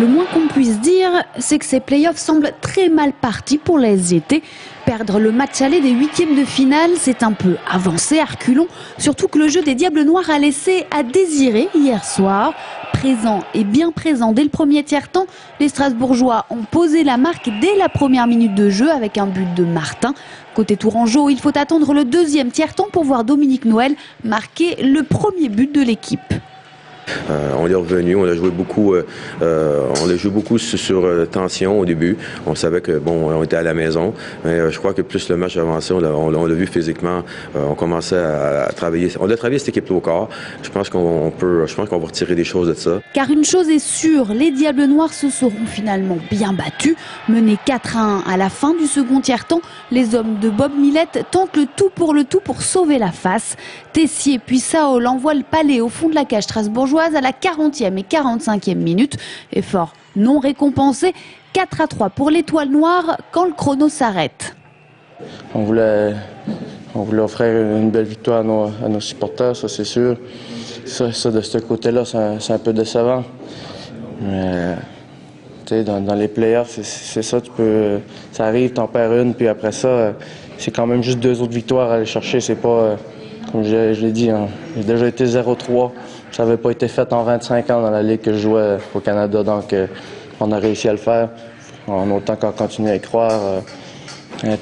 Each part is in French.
Le moins qu'on puisse dire, c'est que ces playoffs semblent très mal partis pour la SGT. Perdre le match aller des huitièmes de finale, c'est un peu avancer à reculons. Surtout que le jeu des Diables Noirs a laissé à désirer hier soir. Présent et bien présent dès le premier tiers-temps, les Strasbourgeois ont posé la marque dès la première minute de jeu avec un but de Martin. Côté Tourangeau, il faut attendre le deuxième tiers-temps pour voir Dominique Noël marquer le premier but de l'équipe. On est revenu, on a joué beaucoup, sur tension au début. On savait que on était à la maison, mais je crois que plus le match avançait, on l'a vu physiquement, on commençait à travailler. On a travaillé cette équipe au corps. Je pense qu'on va retirer des choses de ça. Car une chose est sûre, les Diables Noirs se seront finalement bien battus. Menés 4-1 à la fin du second tiers-temps, les hommes de Bob Millette tentent le tout pour sauver la face. Tessier puis Saol envoient le palais au fond de la cage strasbourgeoise à la 40e et 45e minute. Effort non récompensé, 4-3 pour l'Étoile Noire quand le chrono s'arrête. On voulait offrir une belle victoire à nos supporters, ça c'est sûr. Ça de ce côté-là, c'est un peu décevant. Mais dans les playoffs, c'est ça, ça arrive, t'en perds une, puis après ça, c'est quand même juste 2 autres victoires à aller chercher. C'est pas, comme je l'ai dit, hein, j'ai déjà été 0-3. Ça n'avait pas été fait en 25 ans dans la ligue que je jouais au Canada, donc on a réussi à le faire. En autant qu'on continue à y croire,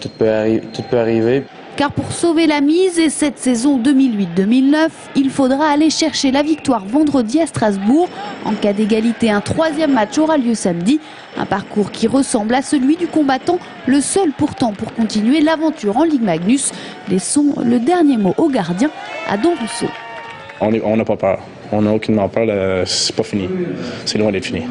tout peut arriver. Car pour sauver la mise et cette saison 2008-2009, il faudra aller chercher la victoire vendredi à Strasbourg. En cas d'égalité, un 3e match aura lieu samedi. Un parcours qui ressemble à celui du combattant, le seul pourtant pour continuer l'aventure en Ligue Magnus. Laissons le dernier mot au gardien, Adam Rousseau. On n'a pas peur. On n'a aucunement peur. C'est pas fini. C'est loin d'être fini.